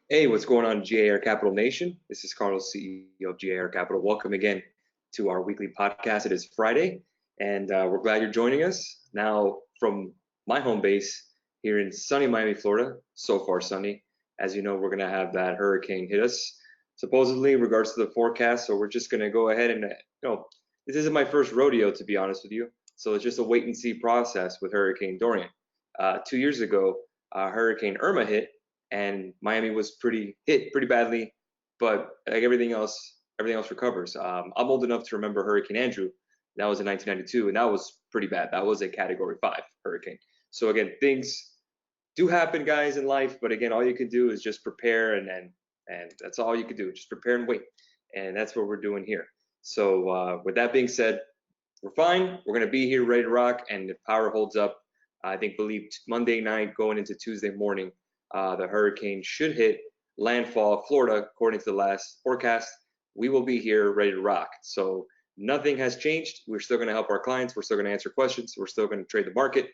Hey, what's going on, G.A.R Capital Nation? This is Carlos, CEO of G.A.R Capital. Welcome again to our weekly podcast. It is Friday, and we're glad you're joining us. Now, from my home base here in sunny Miami, Florida, so far sunny. As you know, we're going to have that hurricane hit us, supposedly, in regards to the forecast. So we're just going to go ahead and, this isn't my first rodeo, to be honest with you. So it's just a wait and see process with Hurricane Dorian. 2 years ago, Hurricane Irma hit and Miami was hit pretty badly, but like everything else recovers. I'm old enough to remember Hurricane Andrew. That was in 1992, and that was pretty bad. That was a Category 5 hurricane. So again, things do happen, guys, in life. But again, all you can do is just prepare, and that's all you can do. Just prepare and wait, and that's what we're doing here. So with that being said, we're fine. We're gonna be here ready to rock, and if power holds up, I believe Monday night going into Tuesday morning, the hurricane should hit landfall Florida, according to the last forecast. We will be here ready to rock. So nothing has changed. We're still going to help our clients. We're still going to answer questions. We're still going to trade the market,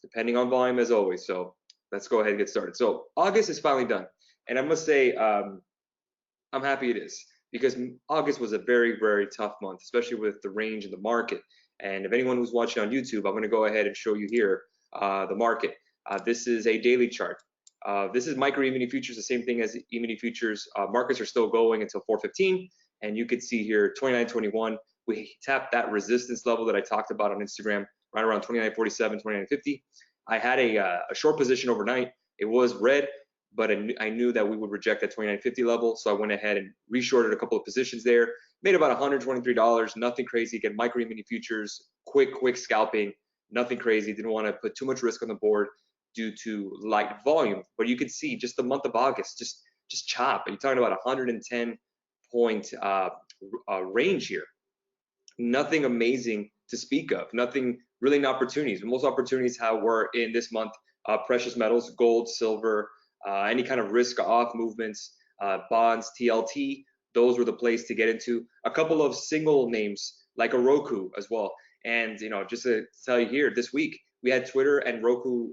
depending on volume as always. So let's go ahead and get started. So August is finally done. And I must say, I'm happy it is because August was a very, very tough month, especially with the range in the market. And if anyone who's watching on YouTube, I'm going to go ahead and show you here the market. This is a daily chart. This is micro E-mini futures, the same thing as E-mini futures. Markets are still going until 4:15, and you can see here 29.21. We tapped that resistance level that I talked about on Instagram, right around 29.47, 29.50. I had a short position overnight. It was red, but I knew that we would reject that 29.50 level, so I went ahead and reshorted a couple of positions there. Made about $123, nothing crazy. Again, micro E-mini futures, quick scalping, nothing crazy. Didn't want to put too much risk on the board due to light volume. But you can see just the month of August, just chop. You're talking about 110 point range here. Nothing amazing to speak of. Nothing really in opportunities. Most opportunities were in this month precious metals, gold, silver, any kind of risk off movements, bonds, TLT. Those were the place to get into. A couple of single names like a Roku as well. And just to tell you here, this week we had Twitter and Roku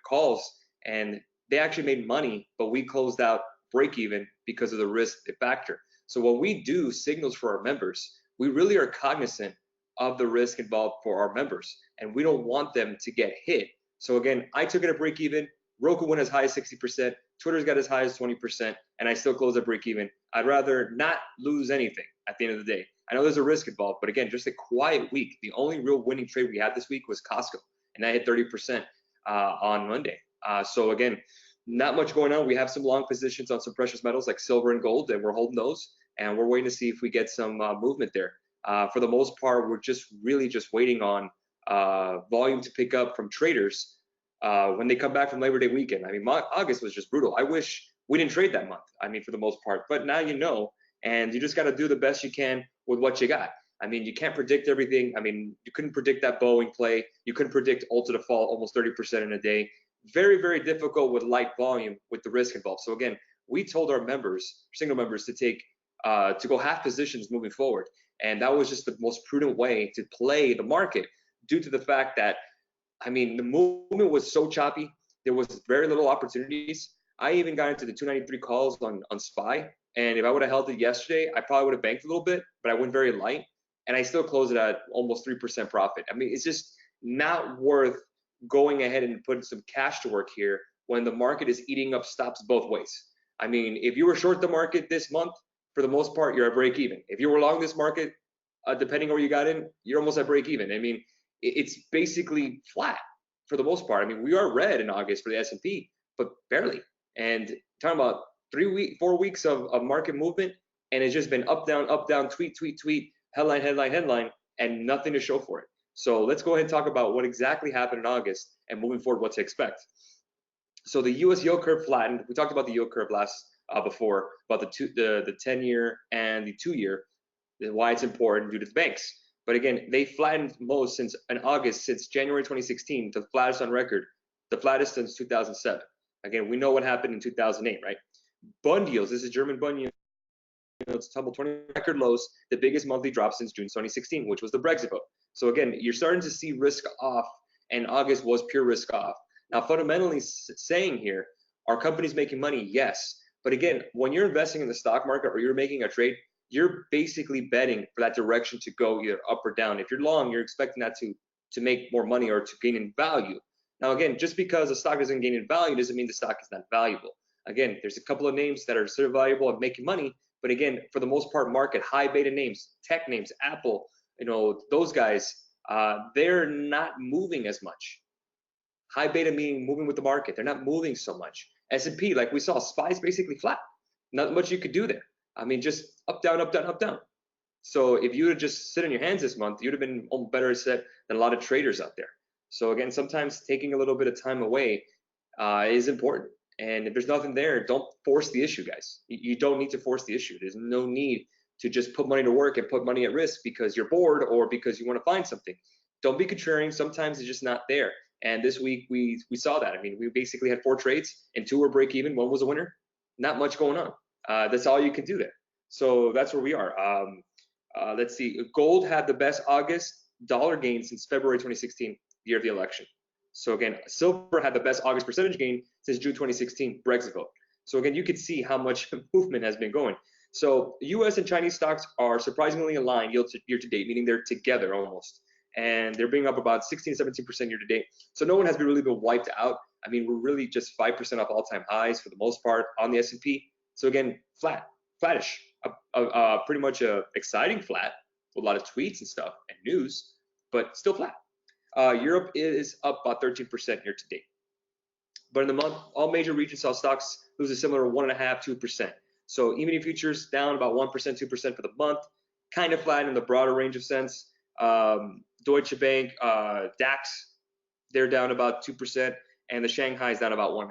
calls, and they actually made money, but we closed out break even because of the risk factor. So when we do signals for our members, we really are cognizant of the risk involved for our members, and we don't want them to get hit. So again, I took it at break even. Roku went as high as 60%. Twitter's got as high as 20%, and I still close at break even. I'd rather not lose anything at the end of the day. I know there's a risk involved, but again, just a quiet week. The only real winning trade we had this week was Costco, and I hit 30% on Monday. So again, not much going on. We have some long positions on some precious metals like silver and gold, and we're holding those, and we're waiting to see if we get some movement there. For the most part, we're just waiting on volume to pick up from traders when they come back from Labor Day weekend. I mean, August was just brutal. I wish we didn't trade that month. I mean, for the most part, but now you know, and you just got to do the best you can with what you got. I mean, you can't predict everything. I mean, you couldn't predict that Boeing play. You couldn't predict Ulta to fall almost 30% in a day. Very, very difficult with light volume with the risk involved. So again, we told our members, single members, to go half positions moving forward. And that was just the most prudent way to play the market due to the fact that, I mean, the movement was so choppy. There was very little opportunities. I even got into the 293 calls on SPY. And if I would have held it yesterday, I probably would have banked a little bit, but I went very light. And I still closed it at almost 3% profit. I mean, it's just not worth going ahead and putting some cash to work here when the market is eating up stops both ways. I mean, if you were short the market this month, for the most part, you're at break even. If you were long this market, depending on where you got in, you're almost at break even. I mean, it's basically flat for the most part. I mean, we are red in August for the S&P, but barely. And talking about 4 weeks of market movement, and it's just been up, down, tweet, headline, and nothing to show for it. So let's go ahead and talk about what exactly happened in August and moving forward, what to expect. So the U.S. yield curve flattened. We talked about the yield curve before, about the 10-year and the 2-year, why it's important due to the banks. But again, they flattened most since in August, since January 2016, the flattest on record, the flattest since 2007. Again, we know what happened in 2008, right? Bund yields, this is German bund yields, tumbled 20 record lows, the biggest monthly drop since June 2016, which was the Brexit vote. So again, you're starting to see risk off, and August was pure risk off. Now, fundamentally saying here, are companies making money? Yes. But again, when you're investing in the stock market or you're making a trade, you're basically betting for that direction to go either up or down. If you're long, you're expecting that to make more money or to gain in value. Now, again, just because a stock doesn't gain in value doesn't mean the stock is not valuable. Again, there's a couple of names that are still valuable and making money, but again, for the most part, market high beta names, tech names, Apple, those guys, they're not moving as much. High beta meaning moving with the market. They're not moving so much. S&P, like we saw, SPY's basically flat. Not much you could do there. I mean, just up, down, up, down, up, down. So if you would just sit on your hands this month, you'd have been better set than a lot of traders out there. So again, sometimes taking a little bit of time away is important. And if there's nothing there, don't force the issue, guys. You don't need to force the issue. There's no need to just put money to work and put money at risk because you're bored or because you want to find something. Don't be contrarian. Sometimes it's just not there. And this week we saw that. I mean, we basically had 4 trades and 2 were break even. 1 was a winner. Not much going on. That's all you can do there. So that's where we are. Let's see. Gold had the best August dollar gain since February 2016, year of the election. So again, silver had the best August percentage gain since June 2016, Brexit vote. So again, you can see how much movement has been going. So U.S. and Chinese stocks are surprisingly aligned year to date, meaning they're together almost. And they're being up about 16, 17% year to date. So no one has really been wiped out. I mean, we're really just 5% off all-time highs for the most part on the S&P. So again, flattish, pretty much a exciting flat with a lot of tweets and stuff and news, but still flat. Europe is up about 13% year to date. But in the month, all major regions saw stocks lose a similar 1.5%, 2%. So E-mini futures down about 1%, 2% for the month, kind of flat in the broader range of sense. Deutsche Bank, DAX, they're down about 2%, and the Shanghai is down about 1.5%.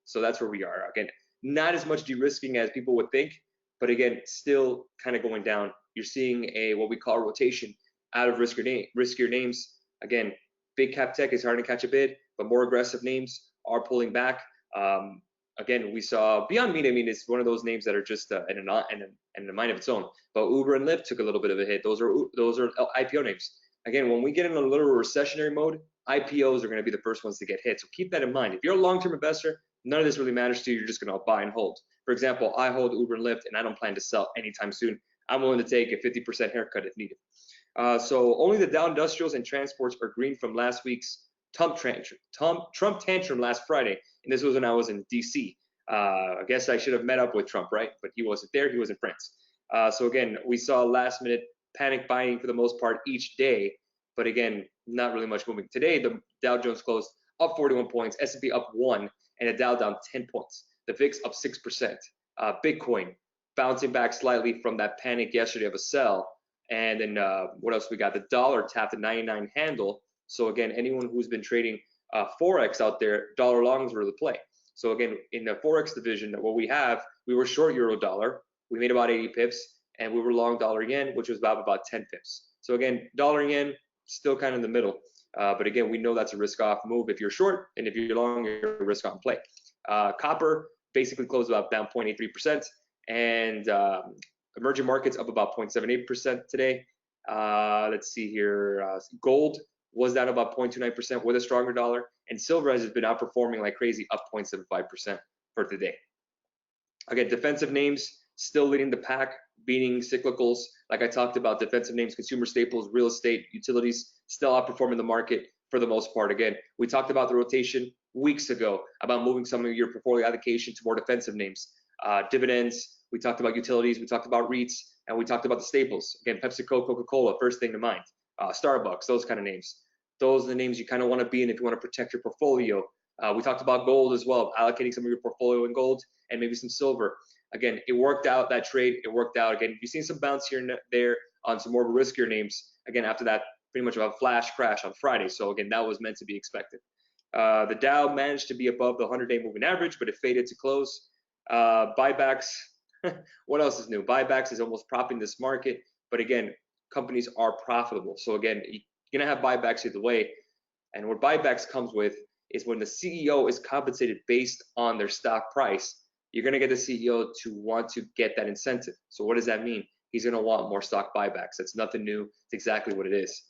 So that's where we are. Again, not as much de-risking as people would think, but again, still kind of going down. You're seeing what we call rotation out of riskier names. Again, big cap tech is hard to catch a bid, but more aggressive names are pulling back. Again, we saw Beyond Meat. I mean, it's one of those names that are just in a mind of its own. But Uber and Lyft took a little bit of a hit. Those are IPO names. Again, when we get in a little recessionary mode, IPOs are going to be the first ones to get hit. So keep that in mind. If you're a long-term investor, none of this really matters to you. You're just going to buy and hold. For example, I hold Uber and Lyft, and I don't plan to sell anytime soon. I'm willing to take a 50% haircut if needed. So only the Dow Industrials and Transports are green from last week's Trump tantrum last Friday, and this was when I was in DC. I guess I should have met up with Trump, right? But he wasn't there. He was in France. So again, we saw last-minute panic buying for the most part each day, but again, not really much moving. Today, the Dow Jones closed up 41 points, S&P up 1, and the Dow down 10 points. The VIX up 6%. Bitcoin bouncing back slightly from that panic yesterday of a sell. And then what else we got? The dollar tapped the 99 handle. So again, anyone who's been trading Forex out there, dollar longs were the play. So again, in the Forex division, what we have, we were short euro dollar. We made about 80 pips, and we were long dollar yen, which was about 10 pips. So again, dollar yen, still kind of in the middle. But again, we know that's a risk-off move if you're short, and if you're long, you're a risk-on play. Copper basically closed about down 0.83%, and emerging markets up about 0.78% today. Let's see here. Gold was down about 0.29% with a stronger dollar, and silver has been outperforming like crazy, up 0.75% for today. Again, defensive names still leading the pack, beating cyclicals. Like I talked about, defensive names, consumer staples, real estate, utilities, still outperforming the market for the most part. Again, we talked about the rotation weeks ago about moving some of your portfolio allocation to more defensive names. Dividends, we talked about utilities, we talked about REITs, and we talked about the staples. Again, PepsiCo, Coca-Cola, first thing to mind. Starbucks, those kind of names. Those are the names you kind of want to be in if you want to protect your portfolio. We talked about gold as well, allocating some of your portfolio in gold and maybe some silver. Again, it worked out, that trade, it worked out. Again, you've seen some bounce here and there on some more riskier names. Again, after that, pretty much a flash crash on Friday. So again, that was meant to be expected. The Dow managed to be above the 100-day moving average, but it faded to close. Buybacks, what else is new? Buybacks is almost propping this market, but again, companies are profitable. So again, you're gonna have buybacks either way. And what buybacks comes with is when the CEO is compensated based on their stock price, you're gonna get the CEO to want to get that incentive. So what does that mean? He's gonna want more stock buybacks. That's nothing new. It's exactly what it is.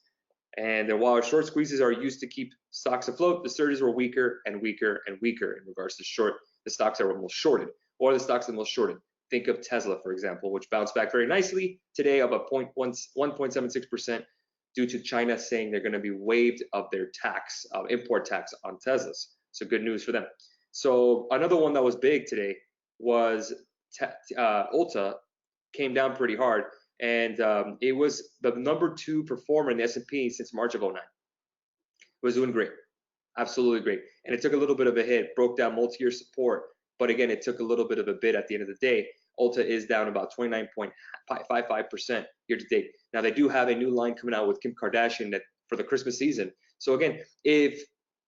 And then while short squeezes are used to keep stocks afloat, the surges were weaker and weaker and weaker in regards to the stocks that were most shorted. What are the stocks the most shorted? Think of Tesla, for example, which bounced back very nicely today, up 1.76% due to China saying they're going to be waived of their tax, import tax on Teslas. So good news for them. So another one that was big today was Ulta, came down pretty hard, and it was the #2 performer in the S&P since March of 09. It was doing great, absolutely great, and it took a little bit of a hit, broke down multi-year support, but again, it took a little bit of a bid at the end of the day. Ulta is down about 29.55% year to date. Now they do have a new line coming out with Kim Kardashian that for the Christmas season. So again, if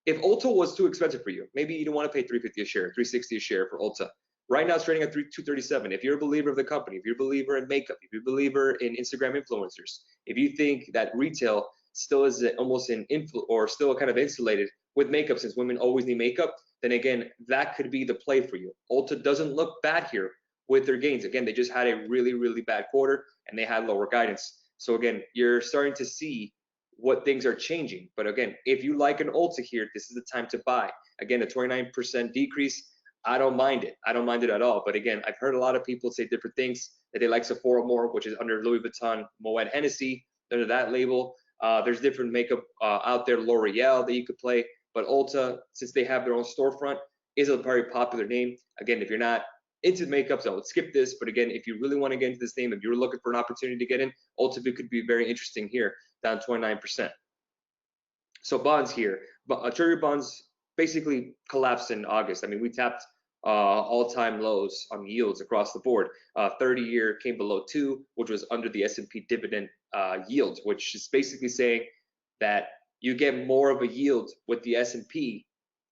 Ulta was too expensive for you, maybe you don't want to pay $350 a share, $360 a share for Ulta. Right now it's trading at $237. If you're a believer of the company, if you're a believer in makeup, if you're a believer in Instagram influencers, if you think that retail still is almost or still kind of insulated with makeup, since women always need makeup, then again, that could be the play for you. Ulta doesn't look bad here with their gains. Again, they just had a really, really bad quarter and they had lower guidance. So again, you're starting to see what things are changing. But again, if you like an Ulta here, this is the time to buy. Again, a 29% decrease, I don't mind it. I don't mind it at all. But again, I've heard a lot of people say different things, that they like Sephora more, which is under Louis Vuitton, Moet Hennessy, under that label. There's different makeup out there, L'Oreal that you could play. But Ulta, since they have their own storefront, is a very popular name. Again, if you're not into makeup, so I would skip this. But again, if you really want to get into this name, if you're looking for an opportunity to get in, Ulta could be very interesting here, down 29%. So bonds here, Treasury bonds basically collapsed in August. I mean, we tapped all-time lows on yields across the board. 30-year came below 2, which was under the S&P dividend yield, which is basically saying that you get more of a yield with the S&P,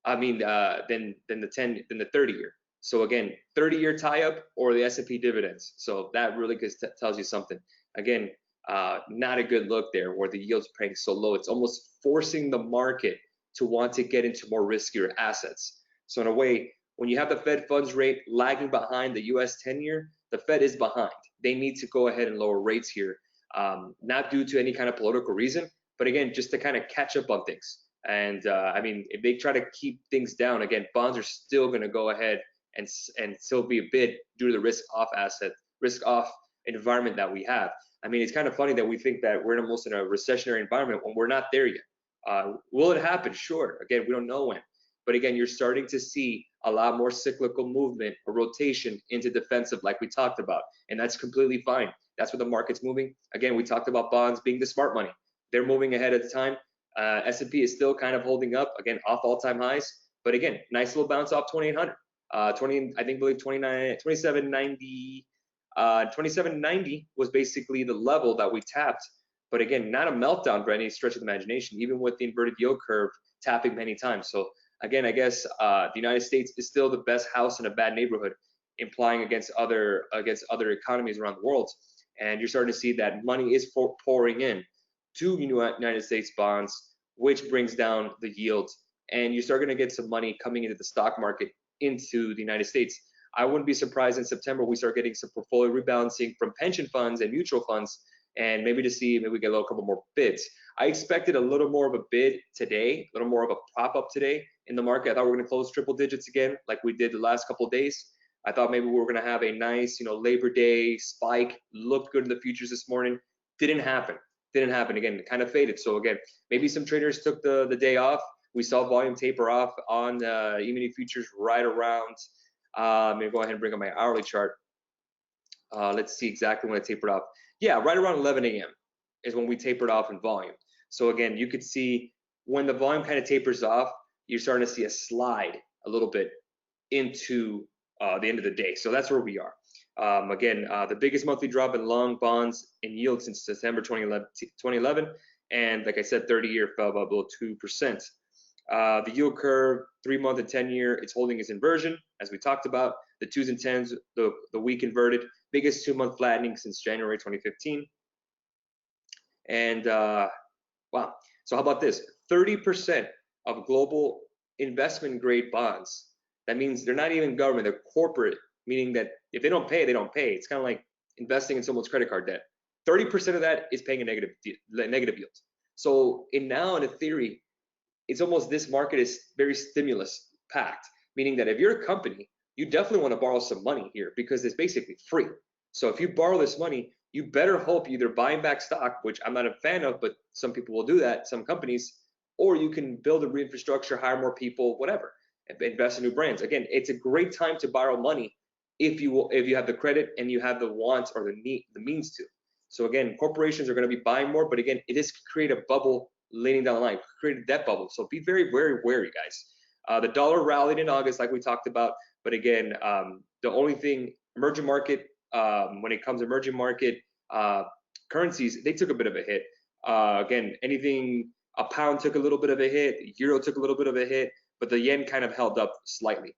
than the 30-year. So again, 30-year tie-up or the S&P dividends. So that really tells you something. Again, not a good look there where the yield's paying so low. It's almost forcing the market to want to get into more riskier assets. So in a way, when you have the Fed funds rate lagging behind the US 10-year, the Fed is behind. They need to go ahead and lower rates here, not due to any kind of political reason, but again, just to kind of catch up on things. And I mean, if they try to keep things down, again, bonds are still going to go ahead and still be a bid due to the risk-off environment that we have. I mean, it's kind of funny that we think that we're almost in a recessionary environment when we're not there yet. Will it happen? Sure. Again, we don't know when. But again, you're starting to see a lot more cyclical movement or rotation into defensive like we talked about. And that's completely fine. That's where the market's moving. Again, we talked about bonds being the smart money. They're moving ahead at the time. S&P is still kind of holding up, again, off all-time highs. But again, nice little bounce off 2,800. 2790 was basically the level that we tapped. But again, not a meltdown by any stretch of the imagination, even with the inverted yield curve tapping many times. So again, I guess the United States is still the best house in a bad neighborhood, implying against other economies around the world. And you're starting to see that money is pouring in to United States bonds, which brings down the yields. And you start going to get some money coming into the stock market into the United States. I wouldn't be surprised in September we start getting some portfolio rebalancing from pension funds and mutual funds, and maybe we get a couple more bids. I expected a little more of a bid today, a little more of a pop up today in the market. I thought we were going to close triple digits again, like we did the last couple of days. I thought maybe we were going to have a nice, Labor Day spike, looked good in the futures this morning. Didn't happen. Again, it kind of faded. So again, maybe some traders took the day off. We saw volume taper off on E-mini futures right around. Let me go ahead and bring up my hourly chart. Let's see exactly when it tapered off. Yeah, right around 11 a.m. is when we tapered off in volume. So again, you could see when the volume kind of tapers off, you're starting to see a slide a little bit into the end of the day. So that's where we are. Again, the biggest monthly drop in long bonds in yield since September 2011. And like I said, 30-year fell below 2%. The yield curve, 3-month and 10-year, it's holding its inversion, as we talked about. The 2s and 10s, the week inverted, biggest 2-month flattening since January 2015. And wow, so how about this? 30% of global investment grade bonds. That means they're not even government, they're corporate, meaning that if they don't pay, they don't pay. It's kind of like investing in someone's credit card debt. 30% of that is paying a negative yield. So in a theory, it's almost this market is very stimulus packed, meaning that if you're a company you definitely want to borrow some money here because it's basically free. So if you borrow this money, you better hope either buying back stock, which I'm not a fan of, but some people will do that, some companies, or you can build a infrastructure, hire more people, whatever, invest in new brands. Again, it's a great time to borrow money if you have the credit and you have the wants or the means to. So again, corporations are going to be buying more, but again, it is create a bubble leaning down the line, create a debt bubble. So be very, very wary, guys. The dollar rallied in August, like we talked about, but again, the only thing, emerging market, when it comes to emerging market currencies, they took a bit of a hit. Again, a pound took a little bit of a hit, the euro took a little bit of a hit, but the yen kind of held up slightly.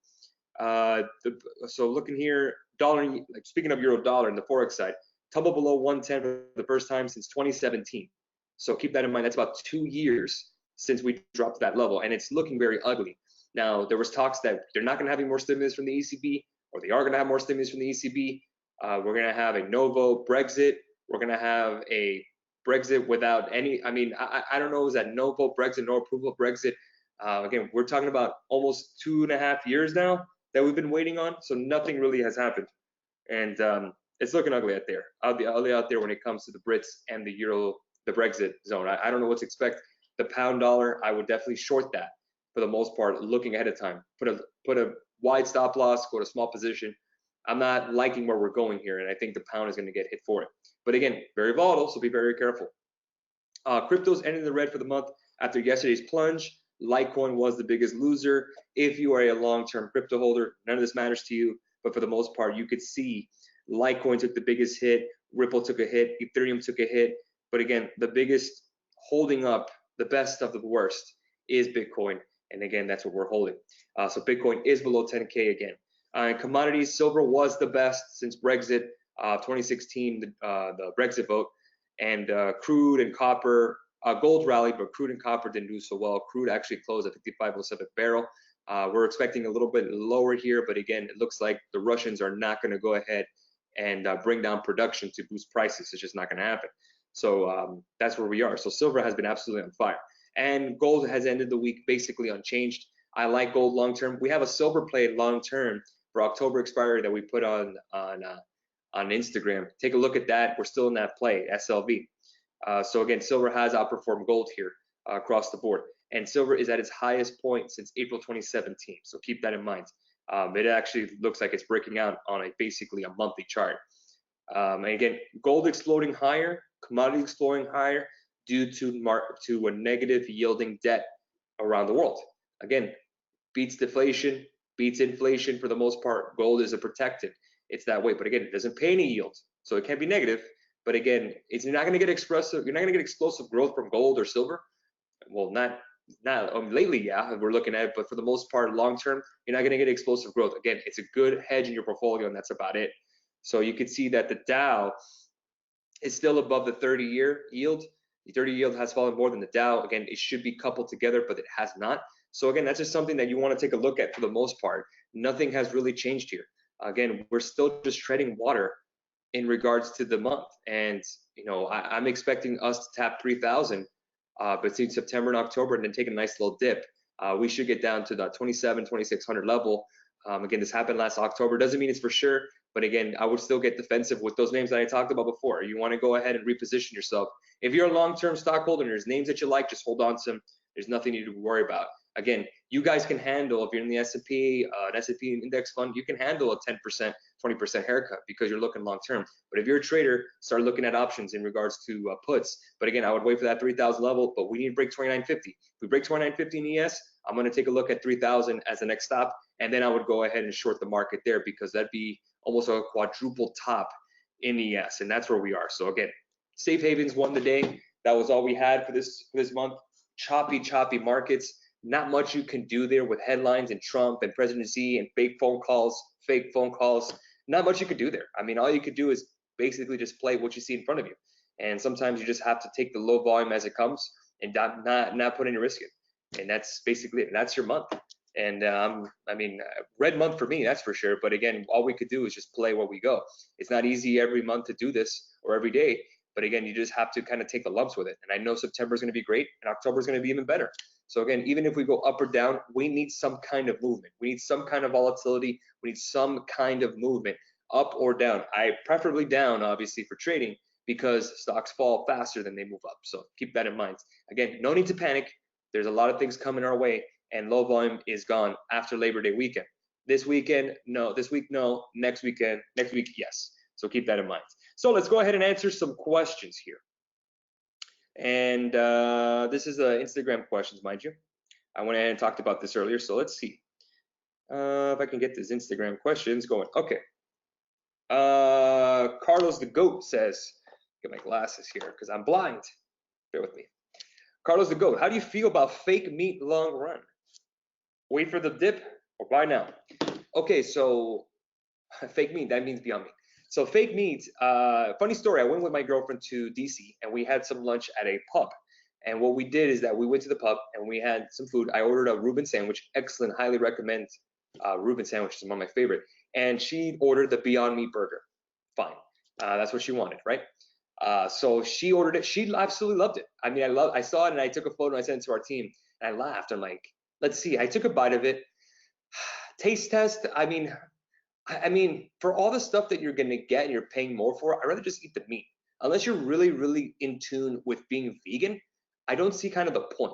So looking here, dollar, like speaking of euro dollar in the forex side, tumbled below 110 for the first time since 2017. So keep that in mind. That's about 2 years since we dropped that level, and it's looking very ugly. Now, there was talks that they're not going to have any more stimulus from the ECB, or they are going to have more stimulus from the ECB. We're going to have a no-vote Brexit. We're going to have a Brexit without any, I don't know, is that no-vote Brexit, no approval Brexit? Again, we're talking about almost 2.5 years now that we've been waiting on, so nothing really has happened. And it's looking ugly out there. Ugly out there when it comes to the Brits and the Euro, the Brexit zone. I don't know what to expect. The pound dollar, I would definitely short that for the most part, looking ahead of time. Put a wide stop loss, go to small position. I'm not liking where we're going here, and I think the pound is going to get hit for it. But again, very volatile, so be very careful. Cryptos ended in the red for the month after yesterday's plunge. Litecoin was the biggest loser. If you are a long-term crypto holder, none of this matters to you, but for the most part, you could see Litecoin took the biggest hit, Ripple took a hit, Ethereum took a hit, but again, the biggest holding up, the best of the worst, is Bitcoin, and again, that's what we're holding. So Bitcoin is below 10K again. Commodities, silver was the best since Brexit, 2016, the Brexit vote, and crude and copper, gold rallied, but crude and copper didn't do so well. Crude actually closed at 55.07 barrel. We're expecting a little bit lower here, but again, it looks like the Russians are not going to go ahead and bring down production to boost prices. It's just not going to happen. So that's where we are. So silver has been absolutely on fire, and gold has ended the week basically unchanged. I like gold long term. We have a silver play long term for October expiry that we put on Instagram. Take a look at that. We're still in that play, SLV. So again, silver has outperformed gold here across the board, and silver is at its highest point since April 2017. So keep that in mind. It actually looks like it's breaking out on basically a monthly chart. And again, gold exploding higher, commodity exploding higher due to a negative yielding debt around the world. Again, beats deflation, beats inflation for the most part. Gold is a protected. It's that way, but again, it doesn't pay any yield, so it can't be negative. But again, you're not going to get explosive growth from gold or silver. Well, not lately, yeah, we're looking at it, but for the most part, long term, you're not going to get explosive growth. Again, it's a good hedge in your portfolio, and that's about it. So you can see that the Dow is still above the 30-year yield. The 30 yield has fallen more than the Dow. Again, it should be coupled together, but it has not. So again, that's just something that you want to take a look at for the most part. Nothing has really changed here. Again, we're still just treading water in regards to the month. And, I'm expecting us to tap 3,000 between September and October and then take a nice little dip. We should get down to the 2,600 level. Again, this happened last October. Doesn't mean it's for sure, but again, I would still get defensive with those names that I talked about before. You want to go ahead and reposition yourself. If you're a long-term stockholder and there's names that you like, just hold on to them. There's nothing you need to worry about. Again, you guys can handle, if you're in the S&P, an S&P index fund, you can handle a 10%, 20% haircut because you're looking long-term. But if you're a trader, start looking at options in regards to puts. But again, I would wait for that 3,000 level, but we need to break 2950. If we break 2950 in ES, I'm going to take a look at 3,000 as the next stop, and then I would go ahead and short the market there because that'd be almost a quadruple top in ES, and that's where we are. So again, safe havens won the day. That was all we had for this month. Choppy markets. Not much you can do there with headlines and Trump and President Xi and fake phone calls. Not much you could do there. I mean, all you could do is basically just play what you see in front of you. And sometimes you just have to take the low volume as it comes and not put any risk in. And that's basically it. That's your month. And red month for me, that's for sure. But again, all we could do is just play where we go. It's not easy every month to do this or every day. But again, you just have to kind of take the lumps with it. And I know September is going to be great and October is going to be even better. So again, even if we go up or down, we need some kind of movement. We need some kind of volatility. We need some kind of movement, up or down. I preferably down, obviously, for trading because stocks fall faster than they move up. So keep that in mind. Again, no need to panic. There's a lot of things coming our way, and low volume is gone after Labor Day weekend. This weekend, no. This week, no. Next weekend, next week, yes. So keep that in mind. So let's go ahead and answer some questions here. And this is Instagram questions, mind you. I went ahead and talked about this earlier, so let's see if I can get these Instagram questions going. Okay. Carlos the Goat says, get my glasses here because I'm blind. Bear with me. Carlos the Goat, how do you feel about fake meat long run? Wait for the dip or buy now? Okay, so fake meat, that means Beyond Meat. So fake meat, funny story, I went with my girlfriend to DC and we had some lunch at a pub. And what we did is that we went to the pub and we had some food. I ordered a Reuben sandwich, excellent, highly recommend Reuben sandwich, is one of my favorite. And she ordered the Beyond Meat burger, fine. That's what she wanted, right? So she ordered it, she absolutely loved it. I mean, I saw it and I took a photo and I sent it to our team and I laughed. I'm like, let's see, I took a bite of it. Taste test, I mean, for all the stuff that you're gonna get and you're paying more for, I'd rather just eat the meat. Unless you're really, really in tune with being vegan, I don't see kind of the point.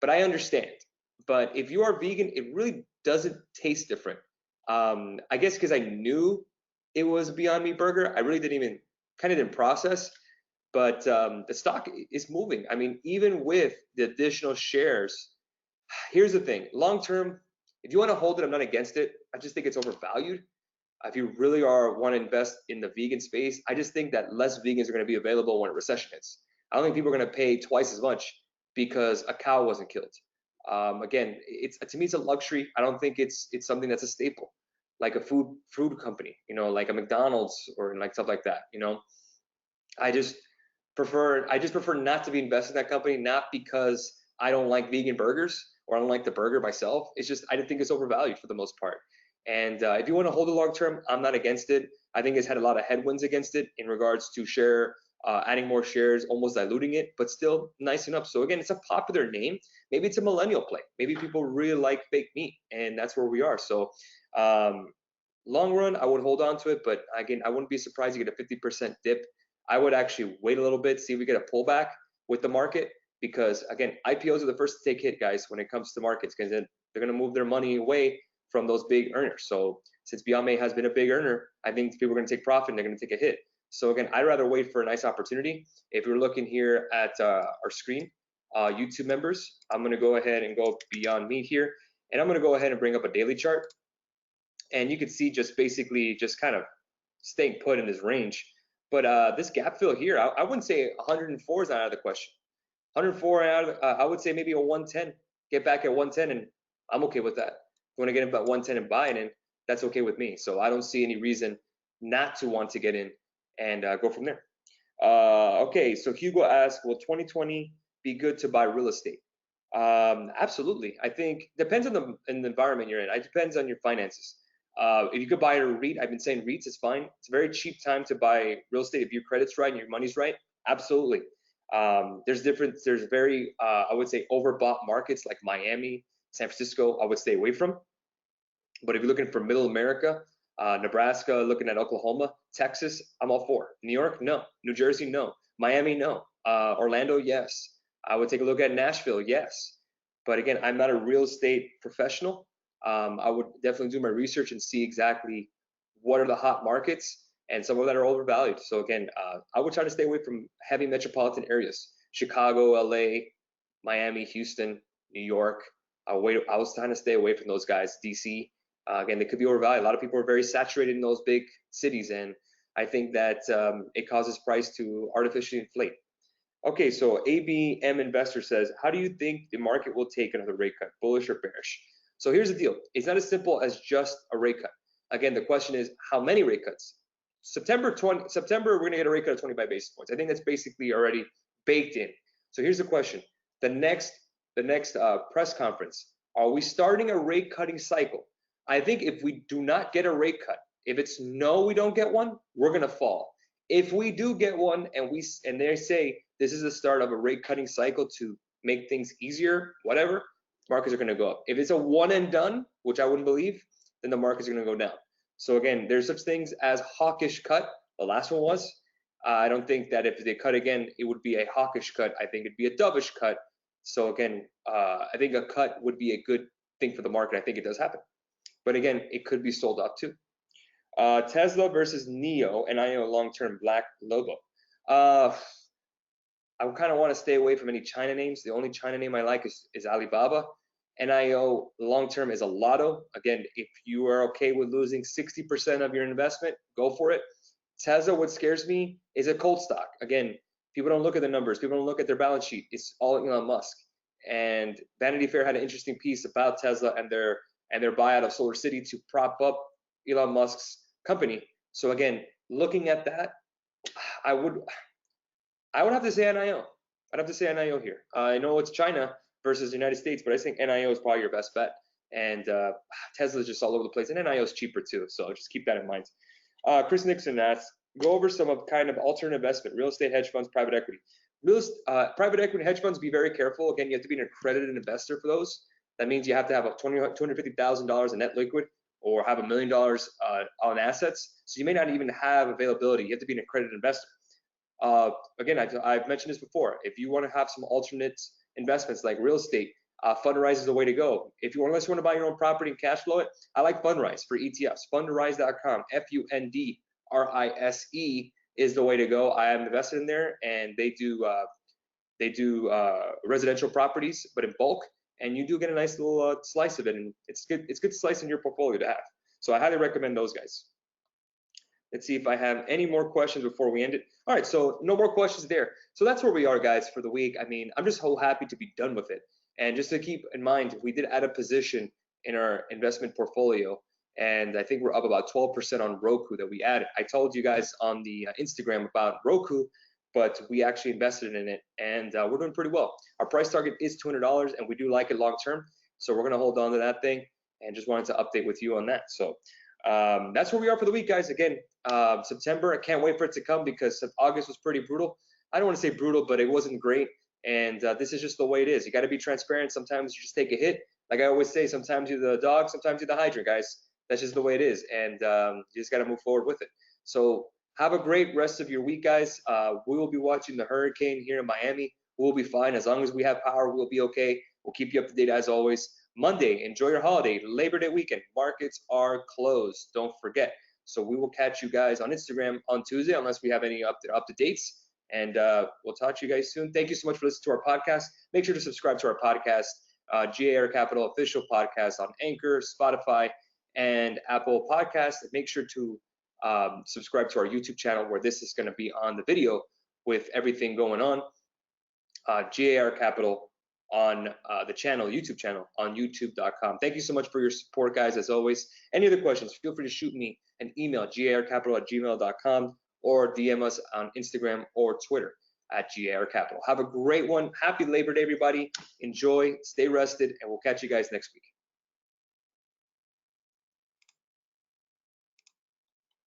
But I understand. But if you are vegan, it really doesn't taste different. I guess because I knew it was a Beyond Meat burger, I really didn't process. But the stock is moving. I mean, even with the additional shares, here's the thing: long term, if you want to hold it, I'm not against it. I just think it's overvalued. If you really want to invest in the vegan space, I just think that less vegans are going to be available when a recession hits. I don't think people are going to pay twice as much because a cow wasn't killed. Again, to me, it's a luxury. I don't think it's something that's a staple, like a food company, like a McDonald's or like stuff like that. I just prefer not to be invested in that company, not because I don't like vegan burgers or I don't like the burger myself. It's just I think it's overvalued for the most part. And if you want to hold it long term, I'm not against it. I think it's had a lot of headwinds against it in regards to adding more shares, almost diluting it, but still nice enough. So again, it's a popular name. Maybe it's a millennial play. Maybe people really like fake meat, and that's where we are. So long run, I would hold on to it, but again, I wouldn't be surprised to get a 50% dip. I would actually wait a little bit, see if we get a pullback with the market, because again, IPOs are the first to take hit, guys, when it comes to markets, because then they're going to move their money away from those big earners. So since Beyond Meat has been a big earner, I think people are going to take profit and they're going to take a hit. So again, I'd rather wait for a nice opportunity. If you're looking here at our screen, YouTube members, I'm going to go ahead and go Beyond Meat here, and I'm going to go ahead and bring up a daily chart. And you can see just basically just kind of staying put in this range. But this gap fill here, I wouldn't say 104 is not out of the question. 104 I would say maybe a 110, get back at 110, and I'm okay with that. If you want to get in about 110 and buy it in, that's okay with me. So I don't see any reason not to want to get in and go from there. Okay, so Hugo asked, will 2020 be good to buy real estate? Absolutely. I think depends on the environment you're in. It depends on your finances. If you could buy a REIT, I've been saying REITs is fine. It's a very cheap time to buy real estate if your credit's right and your money's right. Absolutely. There's very, I would say, overbought markets like Miami, San Francisco, I would stay away from. But if you're looking for middle America, Nebraska, looking at Oklahoma, Texas, I'm all for. New York, no. New Jersey, no. Miami, no. Orlando, yes. I would take a look at Nashville, yes. But again, I'm not a real estate professional. I would definitely do my research and see exactly what are the hot markets, and some of that are overvalued. So again, I would try to stay away from heavy metropolitan areas: Chicago, LA, Miami, Houston, New York. I was trying to stay away from those guys. DC, again, they could be overvalued. A lot of people are very saturated in those big cities, and I think that it causes price to artificially inflate. Okay, so ABM Investor says, how do you think the market will take another rate cut, bullish or bearish? So here's the deal. It's not as simple as just a rate cut. Again, the question is how many rate cuts? September, we're going to get a rate cut of 25 basis points. I think that's basically already baked in. So here's the question. The next press conference, are we starting a rate cutting cycle? I think if we do not get a rate cut, if it's no, we don't get one, we're going to fall. If we do get one and they say this is the start of a rate cutting cycle to make things easier, whatever, markets are going to go up. If it's a one and done, which I wouldn't believe, then the markets are going to go down. So again, there's such things as hawkish cut. The last one was. I don't think that if they cut again, it would be a hawkish cut. I think it'd be a dovish cut. So again, I think a cut would be a good thing for the market. I think it does happen. But again, it could be sold off too. Tesla versus NIO, NIO long-term Black Lobo. I kind of want to stay away from any China names. The only China name I like is Alibaba. NIO long-term is a lotto. Again, if you are okay with losing 60% of your investment, go for it. Tesla, what scares me is a cold stock. Again, people don't look at the numbers. People don't look at their balance sheet. It's all Elon Musk. And Vanity Fair had an interesting piece about Tesla and their buyout of Solar City to prop up Elon Musk's company. So again, looking at that, I would have to say NIO. I'd have to say NIO here. I know it's China versus the United States, but I think NIO is probably your best bet. And Tesla's just all over the place, and NIO is cheaper too. So just keep that in mind. Chris Nixon asks, go over some of kind of alternate investment, real estate, hedge funds, private equity. Private equity hedge funds, be very careful. Again, you have to be an accredited investor for those. That means you have to have $250,000 in net liquid or have $1 million on assets. So you may not even have availability. You have to be an accredited investor. Again, I've mentioned this before. If you want to have some alternate investments like real estate, Fundrise is the way to go. Unless you want to buy your own property and cash flow it, I like Fundrise for ETFs. Fundrise.com, Fundrise is the way to go. I am invested in there, and they do residential properties, but in bulk, and you do get a nice little slice of it, and it's good. It's good slice in your portfolio to have. So I highly recommend those guys. Let's see if I have any more questions before we end it. All right, so no more questions there. So that's where we are, guys, for the week. I mean, I'm just so happy to be done with it. And just to keep in mind, we did add a position in our investment portfolio, and I think we're up about 12% on Roku that we added. I told you guys on the Instagram about Roku, but we actually invested in it, and we're doing pretty well. Our price target is $200, and we do like it long term, so we're going to hold on to that thing, and just wanted to update with you on that. So that's where we are for the week, guys. Again, September, I can't wait for it to come because August was pretty brutal. I don't want to say brutal, but it wasn't great. And this is just the way it is. You got to be transparent. Sometimes you just take a hit. Like I always say, sometimes you're the dog, sometimes you're the hydrant, guys. That's just the way it is. And you just got to move forward with it. So have a great rest of your week, guys. We will be watching the hurricane here in Miami. We'll be fine. As long as we have power, we'll be okay. We'll keep you up to date as always. Monday, enjoy your holiday. Labor Day weekend. Markets are closed. Don't forget. So we will catch you guys on Instagram on Tuesday, unless we have any up to dates. And we'll talk to you guys soon. Thank you so much for listening to our podcast. Make sure to subscribe to our podcast, G.A.R Capital official podcast on Anchor, Spotify, and Apple Podcasts. Make sure to subscribe to our YouTube channel, where this is going to be on the video with everything going on. G.A.R Capital on the channel, YouTube channel on youtube.com. Thank you so much for your support, guys, as always. Any other questions, feel free to shoot me an email, garcapital@gmail.com, or DM us on Instagram or Twitter at G.A.R Capital. Have a great one. Happy Labor Day, everybody. Enjoy, stay rested, and we'll catch you guys next week.